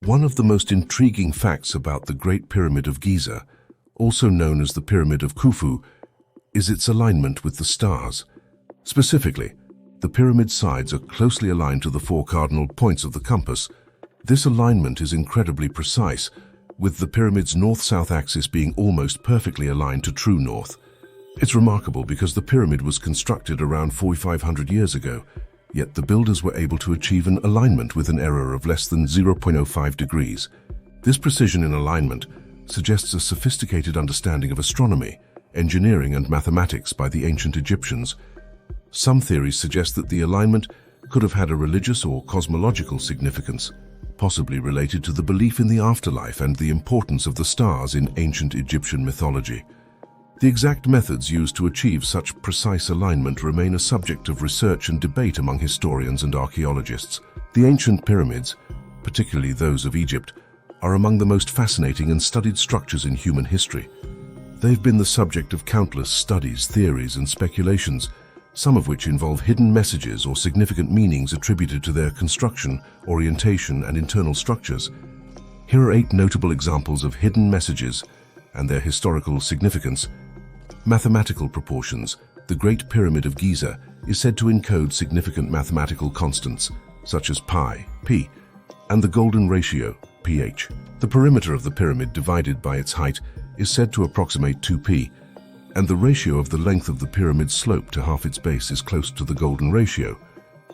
One of the most intriguing facts about the Great Pyramid of Giza, also known as the Pyramid of Khufu, is its alignment with the stars. Specifically, the pyramid's sides are closely aligned to the four cardinal points of the compass. This alignment is incredibly precise, with the pyramid's north-south axis being almost perfectly aligned to true north. It's remarkable because the pyramid was constructed around 4,500 years ago, yet the builders were able to achieve an alignment with an error of less than 0.05 degrees. This precision in alignment suggests a sophisticated understanding of astronomy, engineering, and mathematics by the ancient Egyptians. Some theories suggest that the alignment could have had a religious or cosmological significance, possibly related to the belief in the afterlife and the importance of the stars in ancient Egyptian mythology. The exact methods used to achieve such precise alignment remain a subject of research and debate among historians and archaeologists. The ancient pyramids, particularly those of Egypt, are among the most fascinating and studied structures in human history. They've been the subject of countless studies, theories, and speculations, some of which involve hidden messages or significant meanings attributed to their construction, orientation, and internal structures. Here are 8 notable examples of hidden messages and their historical significance. Mathematical proportions. The Great Pyramid of Giza is said to encode significant mathematical constants, such as pi, p, and the golden ratio, pH. The perimeter of the pyramid divided by its height is said to approximate 2p, and the ratio of the length of the pyramid's slope to half its base is close to the golden ratio.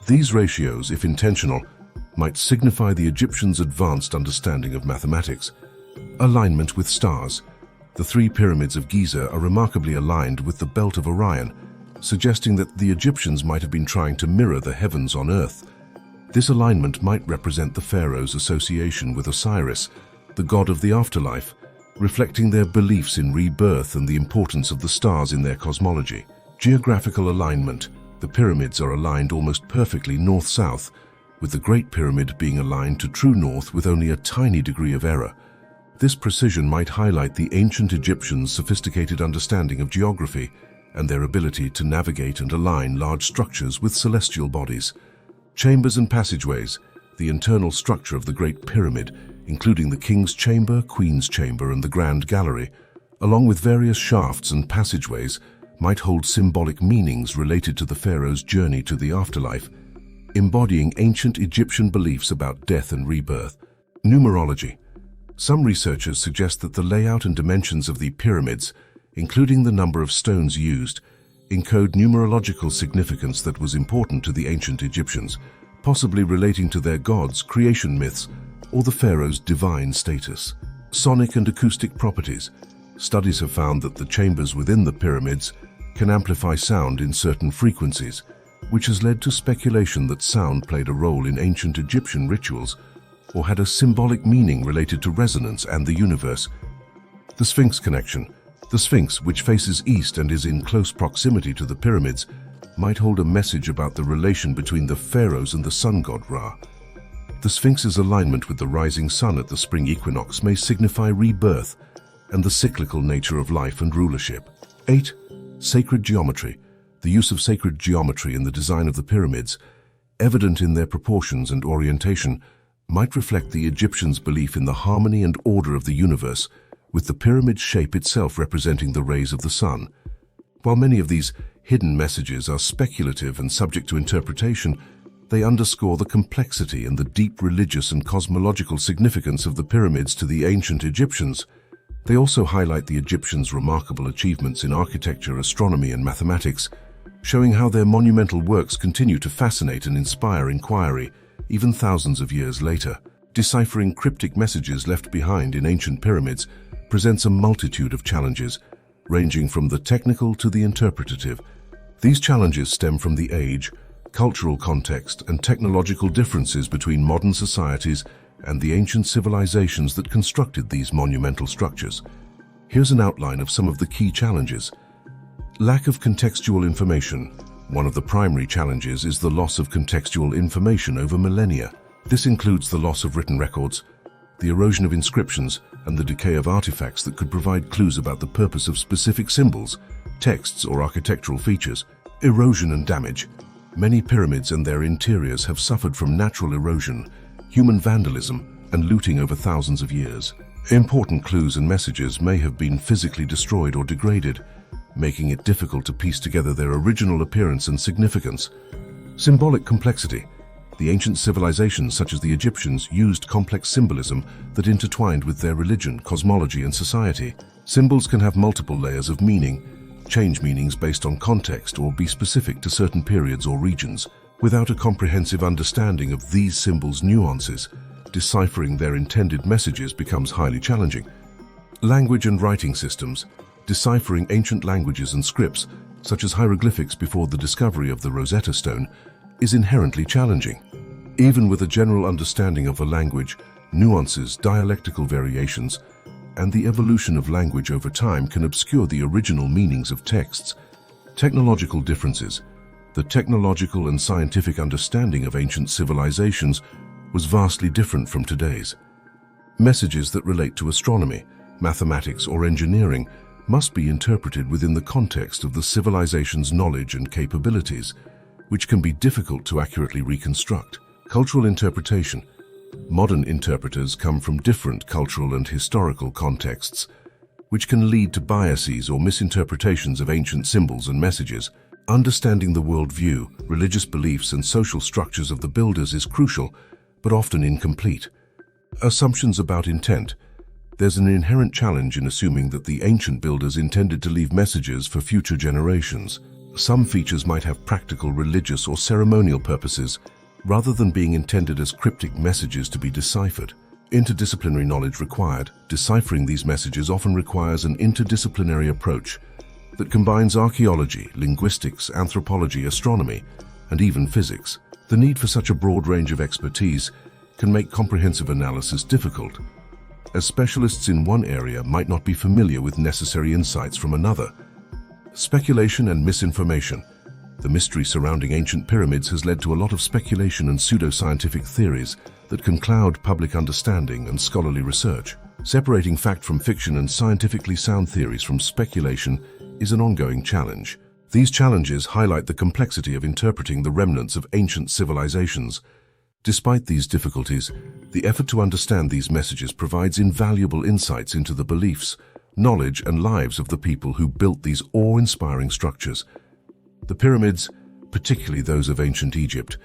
These ratios, if intentional, might signify the Egyptians' advanced understanding of mathematics. Alignment with stars. The 3 pyramids of Giza are remarkably aligned with the Belt of Orion, suggesting that the Egyptians might have been trying to mirror the heavens on Earth. This alignment might represent the pharaohs' association with Osiris, the god of the afterlife, reflecting their beliefs in rebirth and the importance of the stars in their cosmology. Geographical alignment. The pyramids are aligned almost perfectly north-south, with the Great Pyramid being aligned to true north with only a tiny degree of error. This precision might highlight the ancient Egyptians' sophisticated understanding of geography and their ability to navigate and align large structures with celestial bodies. Chambers and passageways. The internal structure of the Great Pyramid, including the King's Chamber, Queen's Chamber, and the Grand Gallery, along with various shafts and passageways, might hold symbolic meanings related to the pharaoh's journey to the afterlife, embodying ancient Egyptian beliefs about death and rebirth. Numerology. Some researchers suggest that the layout and dimensions of the pyramids, including the number of stones used, encode numerological significance that was important to the ancient Egyptians, possibly relating to their gods, creation myths, or the pharaoh's divine status. Sonic and acoustic properties. Studies have found that the chambers within the pyramids can amplify sound in certain frequencies, which has led to speculation that sound played a role in ancient Egyptian rituals or had a symbolic meaning related to resonance and the universe. The Sphinx connection. The Sphinx, which faces east and is in close proximity to the pyramids, might hold a message about the relation between the pharaohs and the sun god Ra. The Sphinx's alignment with the rising sun at the spring equinox may signify rebirth and the cyclical nature of life and rulership. 8. Sacred geometry. The use of sacred geometry in the design of the pyramids, evident in their proportions and orientation, might reflect the Egyptians' belief in the harmony and order of the universe, with the pyramid shape itself representing the rays of the sun. While many of these hidden messages are speculative and subject to interpretation, they underscore the complexity and the deep religious and cosmological significance of the pyramids to the ancient Egyptians. They also highlight the Egyptians' remarkable achievements in architecture, astronomy, and mathematics, showing how their monumental works continue to fascinate and inspire inquiry, even thousands of years later. Deciphering cryptic messages left behind in ancient pyramids presents a multitude of challenges, ranging from the technical to the interpretative. These challenges stem from the age, cultural context, and technological differences between modern societies and the ancient civilizations that constructed these monumental structures. Here's an outline of some of the key challenges. Lack of contextual information. One of the primary challenges is the loss of contextual information over millennia. This includes the loss of written records, the erosion of inscriptions, and the decay of artifacts that could provide clues about the purpose of specific symbols, texts, or architectural features. Erosion and damage. Many pyramids and their interiors have suffered from natural erosion, human vandalism, and looting over thousands of years. Important clues and messages may have been physically destroyed or degraded, making it difficult to piece together their original appearance and significance. Symbolic complexity. The ancient civilizations such as the Egyptians used complex symbolism that intertwined with their religion, cosmology, and society. Symbols can have multiple layers of meaning, change meanings based on context, or be specific to certain periods or regions. Without a comprehensive understanding of these symbols' nuances, deciphering their intended messages becomes highly challenging. Language and writing systems. Deciphering ancient languages and scripts, such as hieroglyphics before the discovery of the Rosetta Stone, is inherently challenging. Even with a general understanding of a language, nuances, dialectical variations, and the evolution of language over time can obscure the original meanings of texts. Technological differences. The technological and scientific understanding of ancient civilizations was vastly different from today's. Messages that relate to astronomy, mathematics, or engineering must be interpreted within the context of the civilization's knowledge and capabilities, which can be difficult to accurately reconstruct. Cultural interpretation. Modern interpreters come from different cultural and historical contexts, which can lead to biases or misinterpretations of ancient symbols and messages. Understanding the worldview, religious beliefs, and social structures of the builders is crucial, but often incomplete. Assumptions about intent. There's an inherent challenge in assuming that the ancient builders intended to leave messages for future generations. Some features might have practical, religious, or ceremonial purposes, rather than being intended as cryptic messages to be deciphered. Interdisciplinary knowledge required. Deciphering these messages often requires an interdisciplinary approach that combines archaeology, linguistics, anthropology, astronomy, and even physics. The need for such a broad range of expertise can make comprehensive analysis difficult, as specialists in one area might not be familiar with necessary insights from another. Speculation and misinformation. The mystery surrounding ancient pyramids has led to a lot of speculation and pseudoscientific theories that can cloud public understanding and scholarly research. Separating fact from fiction and scientifically sound theories from speculation is an ongoing challenge. These challenges highlight the complexity of interpreting the remnants of ancient civilizations. Despite these difficulties, the effort to understand these messages provides invaluable insights into the beliefs, knowledge, and lives of the people who built these awe-inspiring structures. The pyramids, particularly those of ancient Egypt,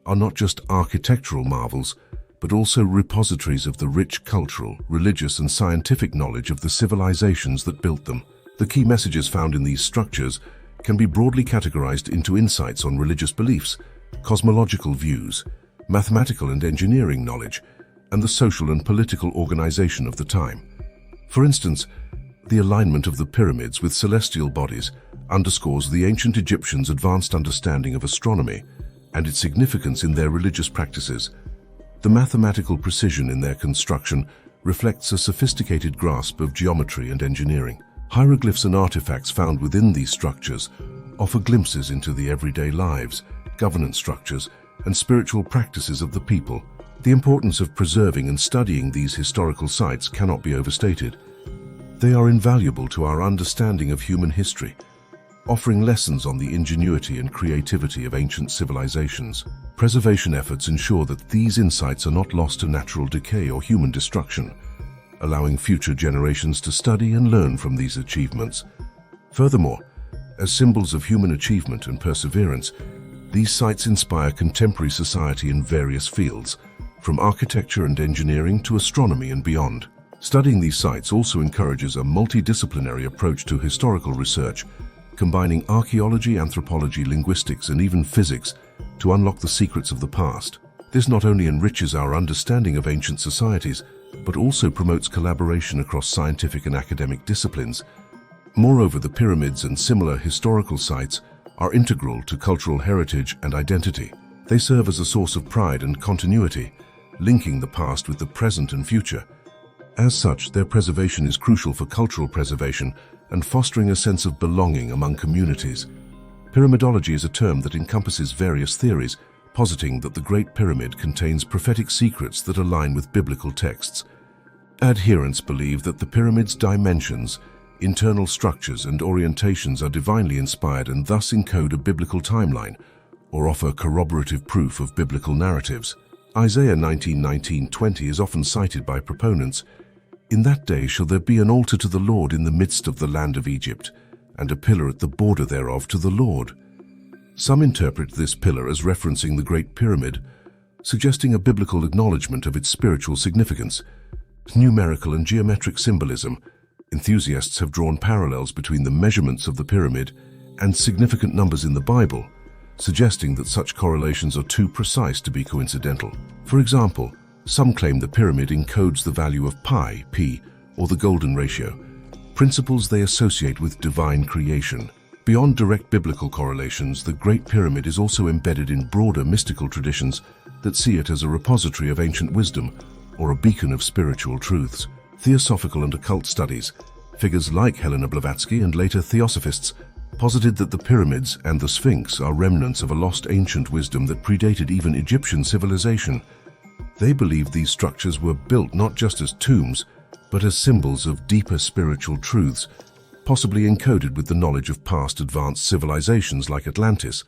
are not just architectural marvels, but also repositories of the rich cultural, religious, and scientific knowledge of the civilizations that built them. The key messages found in these structures can be broadly categorized into insights on religious beliefs, cosmological views, mathematical and engineering knowledge, and the social and political organization of the time. For instance, the alignment of the pyramids with celestial bodies underscores the ancient Egyptians' advanced understanding of astronomy and its significance in their religious practices. The mathematical precision in their construction reflects a sophisticated grasp of geometry and engineering. Hieroglyphs and artifacts found within these structures offer glimpses into the everyday lives, governance structures, and spiritual practices of the people. The importance of preserving and studying these historical sites cannot be overstated. They are invaluable to our understanding of human history, offering lessons on the ingenuity and creativity of ancient civilizations. Preservation efforts ensure that these insights are not lost to natural decay or human destruction, allowing future generations to study and learn from these achievements. Furthermore, as symbols of human achievement and perseverance, these sites inspire contemporary society in various fields, from architecture and engineering to astronomy and beyond. Studying these sites also encourages a multidisciplinary approach to historical research, combining archaeology, anthropology, linguistics, and even physics to unlock the secrets of the past. This not only enriches our understanding of ancient societies, but also promotes collaboration across scientific and academic disciplines. Moreover, the pyramids and similar historical sites are integral to cultural heritage and identity. They serve as a source of pride and continuity, linking the past with the present and future. As such, their preservation is crucial for cultural preservation and fostering a sense of belonging among communities. Pyramidology is a term that encompasses various theories, positing that the Great Pyramid contains prophetic secrets that align with biblical texts. Adherents believe that the pyramid's dimensions, internal structures, and orientations are divinely inspired and thus encode a biblical timeline, or offer corroborative proof of biblical narratives. Isaiah 19:20 is often cited by proponents. In that day shall there be an altar to the Lord in the midst of the land of Egypt, and a pillar at the border thereof to the Lord. Some interpret this pillar as referencing the Great Pyramid, suggesting a biblical acknowledgement of its spiritual significance. Numerical and geometric symbolism. Enthusiasts have drawn parallels between the measurements of the pyramid and significant numbers in the Bible, suggesting that such correlations are too precise to be coincidental. For example, some claim the pyramid encodes the value of pi, or the golden ratio, principles they associate with divine creation. Beyond direct biblical correlations, the Great Pyramid is also embedded in broader mystical traditions that see it as a repository of ancient wisdom or a beacon of spiritual truths. Theosophical and occult studies, figures like Helena Blavatsky and later theosophists, posited that the pyramids and the Sphinx are remnants of a lost ancient wisdom that predated even Egyptian civilization. They believed these structures were built not just as tombs, but as symbols of deeper spiritual truths, possibly encoded with the knowledge of past advanced civilizations like Atlantis.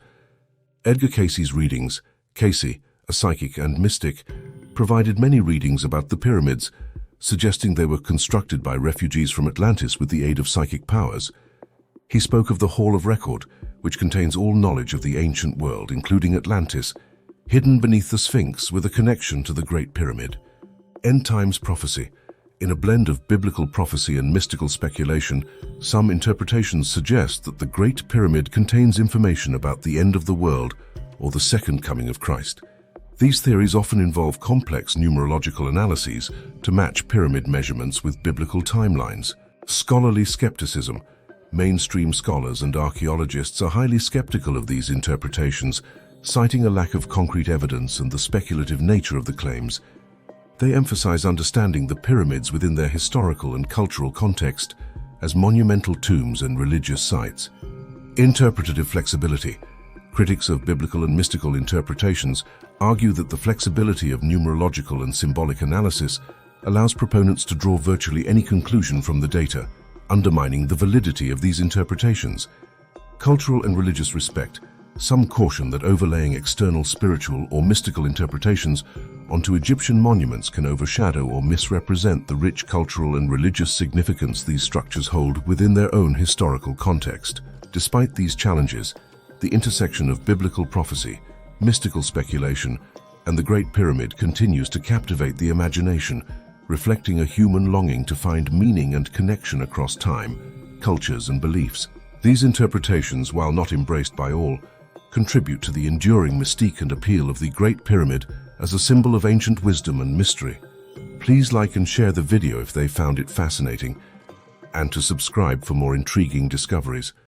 Edgar Cayce's readings, Cayce, a psychic and mystic, provided many readings about the pyramids, suggesting they were constructed by refugees from Atlantis with the aid of psychic powers. He spoke of the Hall of Record, which contains all knowledge of the ancient world, including Atlantis, hidden beneath the Sphinx with a connection to the Great Pyramid. End Times Prophecy. In a blend of biblical prophecy and mystical speculation, some interpretations suggest that the Great Pyramid contains information about the end of the world or the second coming of Christ. These theories often involve complex numerological analyses to match pyramid measurements with biblical timelines. Scholarly skepticism. Mainstream scholars and archaeologists are highly skeptical of these interpretations, citing a lack of concrete evidence and the speculative nature of the claims. They emphasize understanding the pyramids within their historical and cultural context as monumental tombs and religious sites. Interpretative flexibility. Critics of biblical and mystical interpretations argue that the flexibility of numerological and symbolic analysis allows proponents to draw virtually any conclusion from the data, undermining the validity of these interpretations. Cultural and religious respect. Some caution that overlaying external spiritual or mystical interpretations onto Egyptian monuments can overshadow or misrepresent the rich cultural and religious significance these structures hold within their own historical context. Despite these challenges, the intersection of biblical prophecy, mystical speculation, and the Great Pyramid continues to captivate the imagination, reflecting a human longing to find meaning and connection across time, cultures, and beliefs. These interpretations, while not embraced by all, contribute to the enduring mystique and appeal of the Great Pyramid as a symbol of ancient wisdom and mystery. Please like and share the video if they found it fascinating, and to subscribe for more intriguing discoveries.